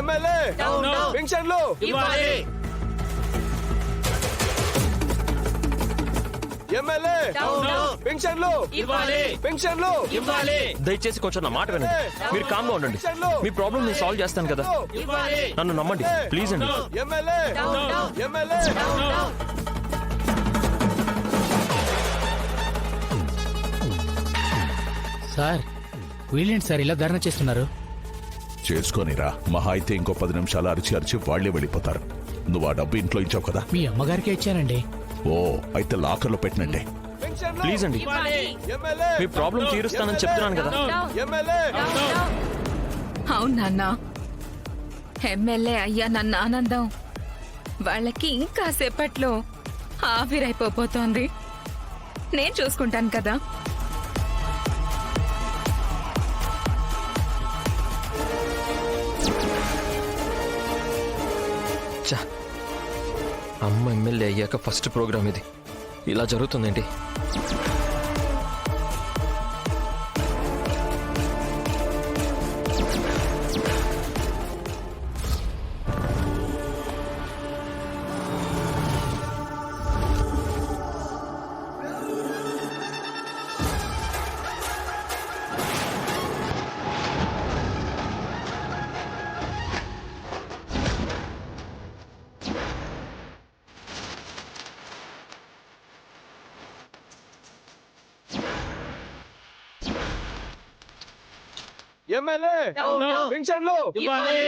MLA పెన్షన్లు ఇవ్వాలి. MLA పెన్షన్లు ఇవ్వాలి. పెన్షన్లు ఇవ్వాలి. దయచేసి కొంచెం నా మాట వినండి. మీరు కామ్గా ఉండండి. మీ ప్రాబ్లం నేను సాల్వ్ చేస్తాను కదా. ఇవ్వాలి. నన్ను నమ్మండి ప్లీజ్ అండి. ఎమ్మెల్యే ఎమ్మెల్యే సార్ వీళ్ళేంటి సార్ ఇలా ధర్నా చేస్తున్నారు? చేసుకోనిరా, మహా అయితే ఇంకో 10 నిమిషాలు అరిచి అరిచి వాళ్లే వెళ్ళిపోతారు. నువ్వు ఆ డబ్బు ఇంట్లో ఇచ్చావు కదా? మీ అమ్మగారికే ఇచ్చానండి. ఓ, అయితే లాకర్లో పెట్టినండి. ప్లీజ్ అండి, మీ ప్రాబ్లం తీరుస్తానని చెప్తున్నాను కదా. ఎమ్మెల్యే అవును నాన్న, ఎమ్మెల్యే అయ్యా నన్న ఆనందం వాళ్ళకి ఇంకా సేపట్లో ఆవిరైపోతోంది. నేను చూసుకుంటాను కదా. అమ్మ ఎమ్మెల్యే అయ్యాక ఫస్ట్ ప్రోగ్రామ్ ఇది. ఇలా జరుగుతుందేంటి? ఎమ్మెల్యే పెన్షన్లు ఇవ్వాలి.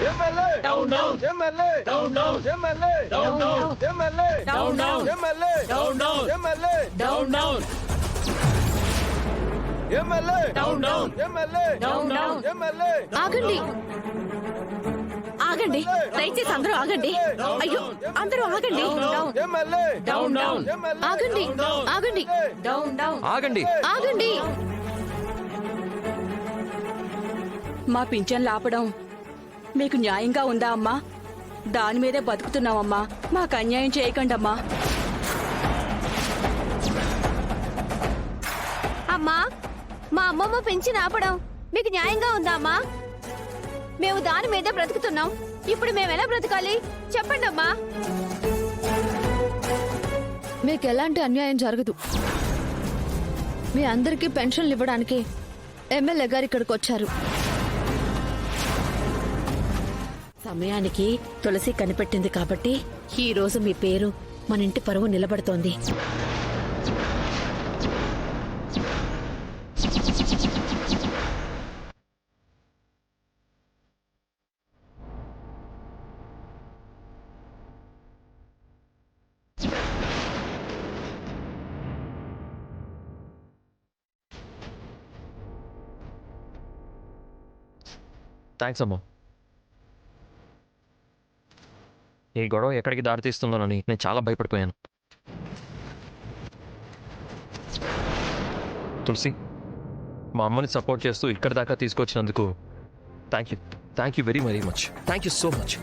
MLA MLA MLA MLA MLA MLA MLA MLA MLA ఆగండి ఆగండి, దయచేసి అందరూ ఆగండి. అయ్యో అందరూ ఆగండి. ఎమ్మెల్యే ఆగండి ఆగండి ఆగండి. ఆగండి. మా పింఛన్లు ఆపడం మీకు న్యాయంగా ఉందా అమ్మా? దాని మీదే బతుకుతున్నామమ్మా. మాకు అన్యాయం చేయకండమ్మా. అమ్మా, మా అమ్మమ్మ పెంచి ఆపడం మీకు న్యాయంగా ఉందా అమ్మా? మేము దాని మీద బ్రతుకుతున్నాం. ఇప్పుడు మేము ఎలా బ్రతకాలి చెప్పండి అమ్మా. మీకు ఎలాంటి అన్యాయం జరగదు. మీ అందరికీ పెన్షన్లు ఇవ్వడానికి ఎమ్మెల్యే గారు ఇక్కడికి వచ్చారు. సమయానికి తులసి కనిపెట్టింది కాబట్టి ఈ రోజు మీ పేరు మన ఇంటి పరువు నిలబడుతోంది. థ్యాంక్స్ అమ్మా. ఈ గొడవ ఎక్కడికి దారితీస్తుందోనని నేను చాలా భయపడిపోయాను. తులసి, మా అమ్మని సపోర్ట్ చేస్తూ ఇక్కడి దాకా తీసుకొచ్చినందుకు thank you very very much. Thank you so much.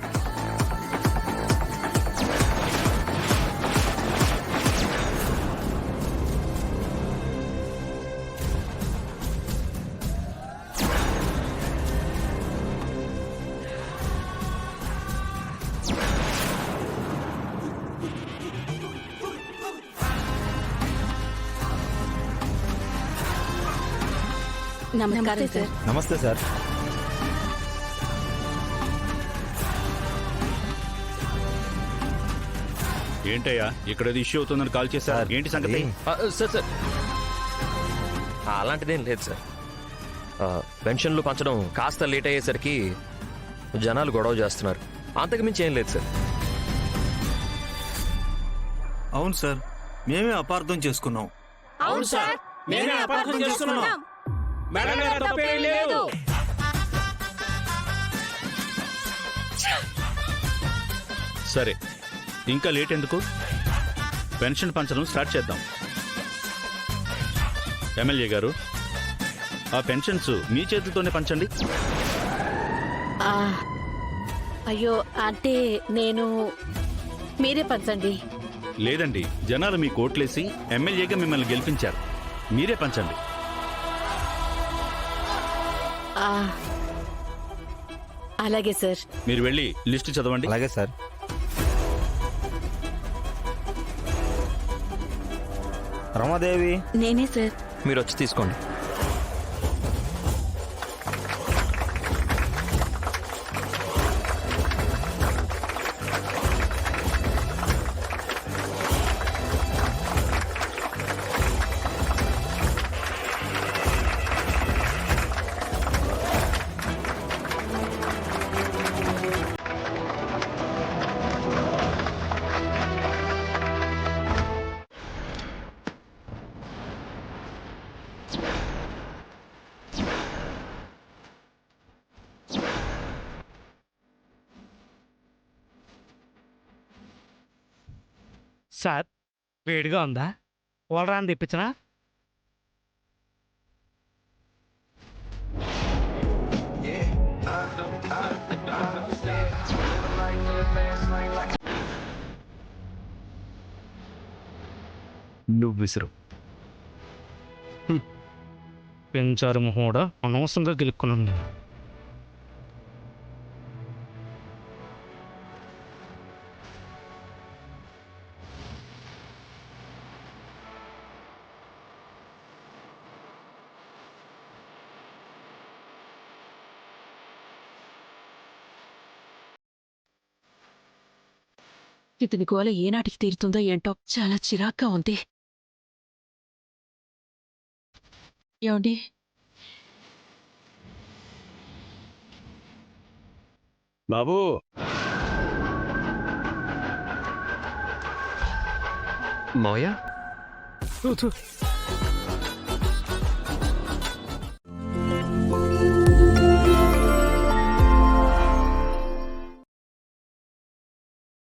నమస్కారం సార్. నమస్తే సార్. ఏంటయ్యా ఇక్కడ ఇష్యూ అవుతుందని కాల్ చేశారు, ఏంటి సంగతి? సార్ అలాంటిదేం లేదు సార్. పెన్షన్లు పంచడం కాస్త లేట్ అయ్యేసరికి జనాలు గొడవ చేస్తున్నారు. అంతకు మించి ఏం లేదు సార్. అవును సార్, మేమే అపార్థం చేసుకున్నాం. అవును సార్, మేమే అపార్థం చేసుకున్నాం. మేడం గారు తప్పేం లేదు. సరే, ఇంకా లేట్ ఎందుకు? పెన్షన్ పంచడం స్టార్ట్ చేద్దాం. ఎమ్మెల్యే గారు, ఆ పెన్షన్స్ మీ చేతులతోనే పంచండి. అయ్యో అంటే మీరే పంచండి. లేదండి, జనాలు మీ కోట్లేసి ఎమ్మెల్యేగా మిమ్మల్ని గెలిపించారు. మీరే పంచండి. అలాగే సార్. మీరు వెళ్ళి లిస్టు చదవండి. అలాగే సార్. రమాదేవి. నేనే సార్. మీరు వచ్చి తీసుకోండి. సార్ వేడిగా ఉందా? కూలరాని తెప్పించనా? నువ్వు విసురు. పెంచారు మొహోడా, అనవసరంగా గెలుక్కున్నాను. ఇతని గోల ఏనాటికి తీరుతుందో ఏంటో, చాలా చిరాగ్గా ఉంది. ఏమండి? బాబు. మావయ్య